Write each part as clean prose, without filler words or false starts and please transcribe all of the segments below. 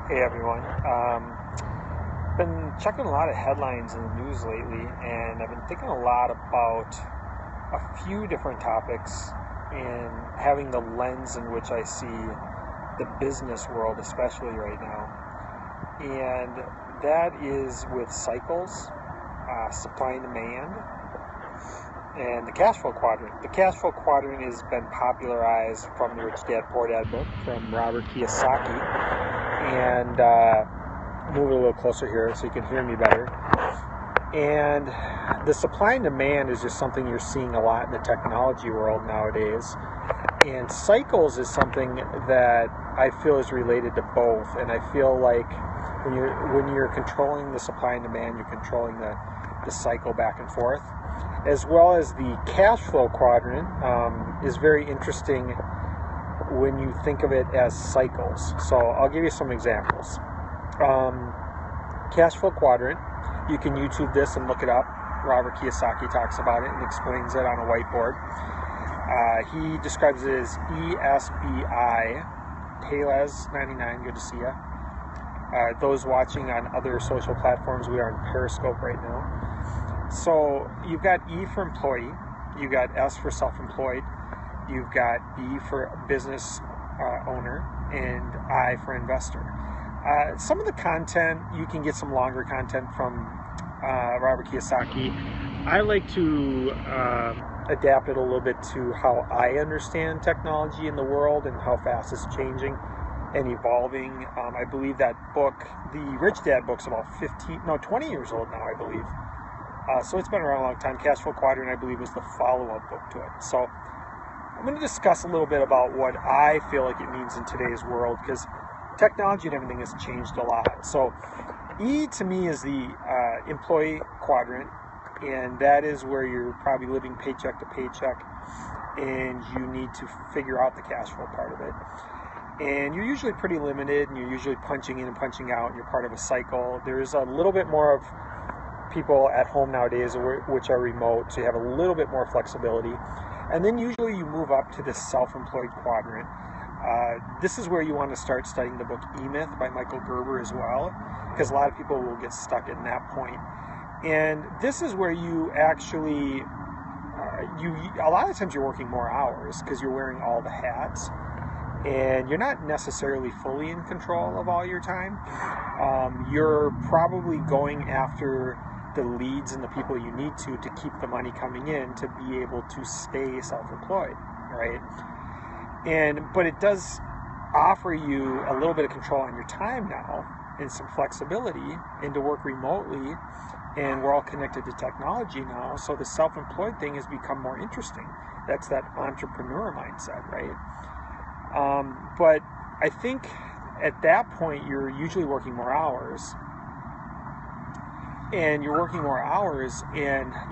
Hey everyone. Been checking a lot of headlines in the news lately, and I've been thinking a lot about a few different topics and having the lens in which I see the business world, especially right now. And that is with cycles, supply and demand, and the cash flow quadrant. The cash flow quadrant has been popularized from the Rich Dad Poor Dad book from Robert Kiyosaki. And move it a little closer here so you can hear me better. And the supply and demand is just something you're seeing a lot in the technology world nowadays. And cycles is something that I feel is related to both. And I feel like when you're controlling the supply and demand, you're controlling the cycle back and forth. As well as the cash flow quadrant is very interesting when you think of it as cycles. So I'll give you some examples. Cash flow quadrant, you can YouTube this and look it up. Robert Kiyosaki talks about it and explains it on a whiteboard. He describes it as ESBI. Payless99, good to see you. Those watching on other social platforms, we are on Periscope right now. So you've got E for employee, you got S for self-employed, you've got B for business owner, and I for investor. Some of the content, you can get some longer content from Robert Kiyosaki. I like to adapt it a little bit to how I understand technology in the world and how fast it's changing and evolving. I believe that book, the Rich Dad book's about 20 years old now, I believe. So it's been around a long time. Cash Flow Quadrant, I believe, was the follow-up book to it. So I'm going to discuss a little bit about what I feel like it means in today's world, because technology and everything has changed a lot. So E to me is the employee quadrant, and that is where you're probably living paycheck to paycheck, and you need to figure out the cash flow part of it. And you're usually pretty limited, and you're usually punching in and punching out, and you're part of a cycle. There's a little bit more of people at home nowadays which are remote, so you have a little bit more flexibility. And then usually you move up to the self-employed quadrant. This is where you want to start studying the book E-Myth by Michael Gerber as well, because a lot of people will get stuck in that point. And this is where you actually, a lot of times you're working more hours because you're wearing all the hats, and you're not necessarily fully in control of all your time. You're probably going after the leads and the people you need to keep the money coming in to be able to stay self-employed, right? But it does offer you a little bit of control on your time now and some flexibility, and to work remotely, and we're all connected to technology now, so the self-employed thing has become more interesting. That's that entrepreneur mindset, right? But I think at that point you're usually working more hours, and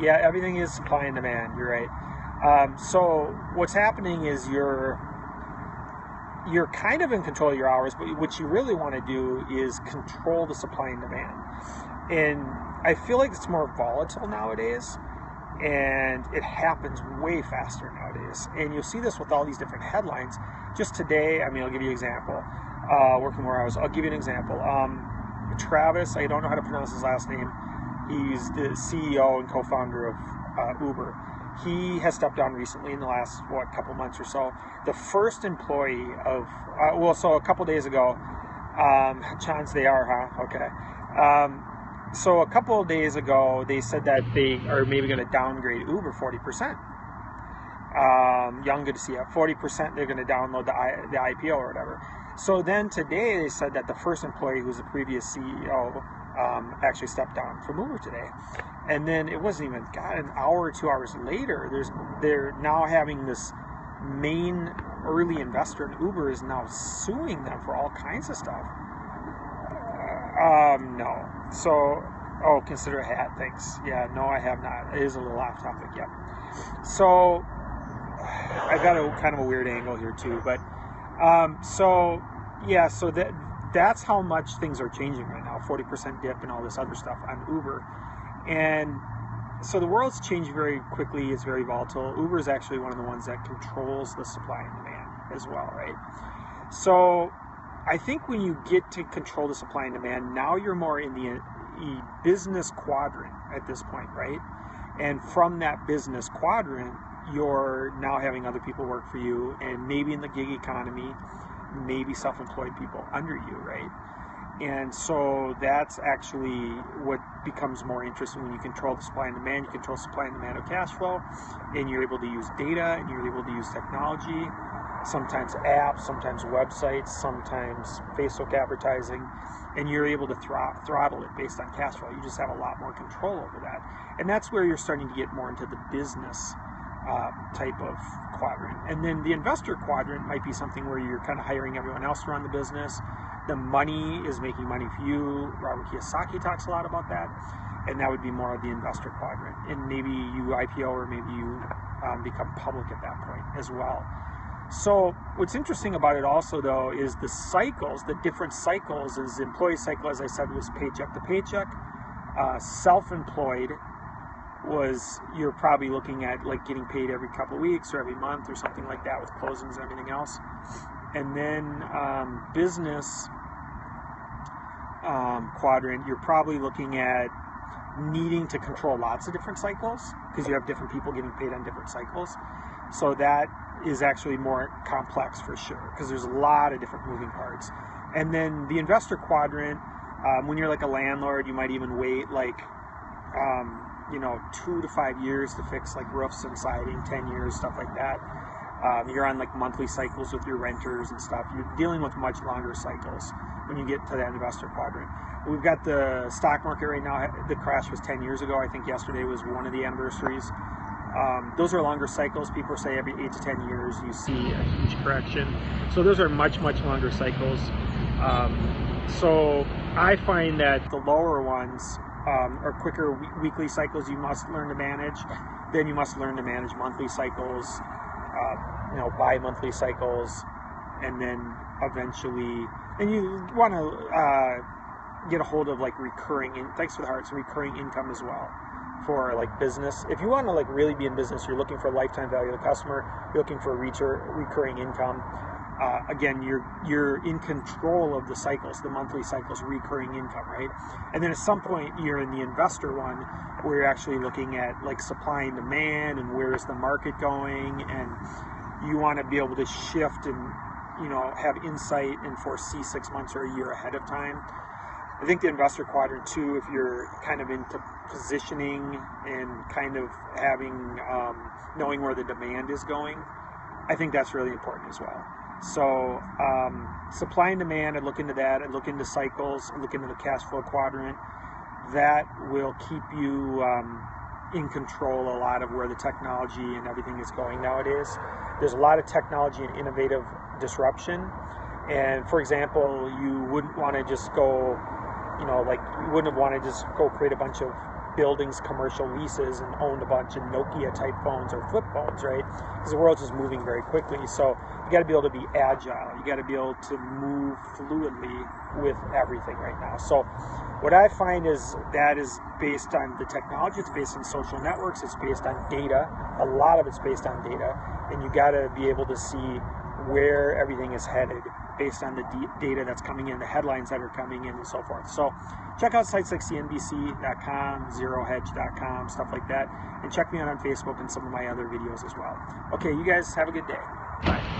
yeah, everything is supply and demand, you're right. So what's happening is you're kind of in control of your hours, but what you really want to do is control the supply and demand. And I feel like it's more volatile nowadays, and it happens way faster nowadays. And you'll see this with all these different headlines. Just today, I'll give you an example. Working more hours. I'll give you an example. Travis, I don't know how to pronounce his last name. He's the CEO and co-founder of Uber. He has stepped down recently in the last, couple months or so. The first employee of, so a couple days ago, chance they are, huh? Okay. So a couple of days ago, they said that they are maybe going to downgrade Uber 40%. Young, good to see you. 40% they're going to download the IPO or whatever. So then today they said that the first employee, who was the previous CEO, actually stepped down from Uber today. And then it wasn't even, an hour or 2 hours later, they're now having this main early investor in Uber is now suing them for all kinds of stuff. No. So, consider a hat, thanks. Yeah, no, I have not. It is a little off topic, yeah. So, I've got a kind of a weird angle here too, but, so that's how much things are changing right now, 40% dip and all this other stuff on Uber. And so the world's changing very quickly, it's very volatile. Uber is actually one of the ones that controls the supply and demand as well, right? So I think when you get to control the supply and demand, now you're more in the business quadrant at this point, right? And from that business quadrant, you're now having other people work for you, and maybe in the gig economy, maybe self-employed people under you, right? And so that's actually what becomes more interesting when you control the supply and demand. You control supply and demand of cash flow, and you're able to use data, and you're able to use technology, sometimes apps, sometimes websites, sometimes Facebook advertising, and you're able to throttle it based on cash flow. You just have a lot more control over that. And that's where you're starting to get more into the business type of quadrant. And then the investor quadrant might be something where you're kind of hiring everyone else to run the business. The money is making money for you. Robert Kiyosaki talks a lot about that. And that would be more of the investor quadrant. And maybe you IPO, or maybe you become public at that point as well. So what's interesting about it also, though, is the cycles, the different cycles. Is the employee cycle, as I said, was paycheck to paycheck. Self-employed was, you're probably looking at like getting paid every couple of weeks or every month or something like that with closings and everything else. And then business quadrant, you're probably looking at needing to control lots of different cycles because you have different people getting paid on different cycles. So that is actually more complex for sure because there's a lot of different moving parts. And then the investor quadrant, when you're like a landlord, you might even wait like 2 to 5 years to fix like roofs and siding, 10 years, stuff like that. You're on like monthly cycles with your renters and stuff. You're dealing with much longer cycles when you get to that investor quadrant. We've got the stock market right now. The crash was 10 years ago. I think yesterday was one of the anniversaries. Those are longer cycles. People say every 8 to 10 years you see a huge correction. So those are much, much longer cycles. So I find that the lower ones are quicker weekly cycles you must learn to manage. Then you must learn to manage monthly cycles, bi-monthly cycles, and then eventually, and you want to get a hold of like recurring, thanks for the hearts, recurring income as well for like business. If you want to like really be in business, you're looking for lifetime value of the customer, you're looking for recurring income. Again, you're in control of the cycles, the monthly cycles, recurring income, right? And then at some point you're in the investor one where you're actually looking at like supply and demand and where is the market going, and you want to be able to shift and have insight and foresee 6 months or a year ahead of time. I think the investor quadrant too, if you're kind of into positioning and kind of having knowing where the demand is going, I think that's really important as well. So supply and demand, I'd look into that. I'd look into cycles. I'd look into the cash flow quadrant. That will keep you in control a lot of where the technology and everything is going nowadays. There's a lot of technology and innovative disruption. And for example, you wouldn't want to just go, you wouldn't have wanted to just go create a bunch of buildings, commercial leases, and owned a bunch of Nokia type phones or flip phones, right? Because the world's just moving very quickly. So you got to be able to be agile. You got to be able to move fluidly with everything right now. So what I find is that is based on the technology. It's based on social networks. It's based on data. A lot of it's based on data, and you got to be able to see where everything is headed based on the data that's coming in, the headlines that are coming in, and so forth. So check out sites like cnbc.com, zerohedge.com, stuff like that, and check me out on Facebook and some of my other videos as well. Okay, you guys have a good day. Bye.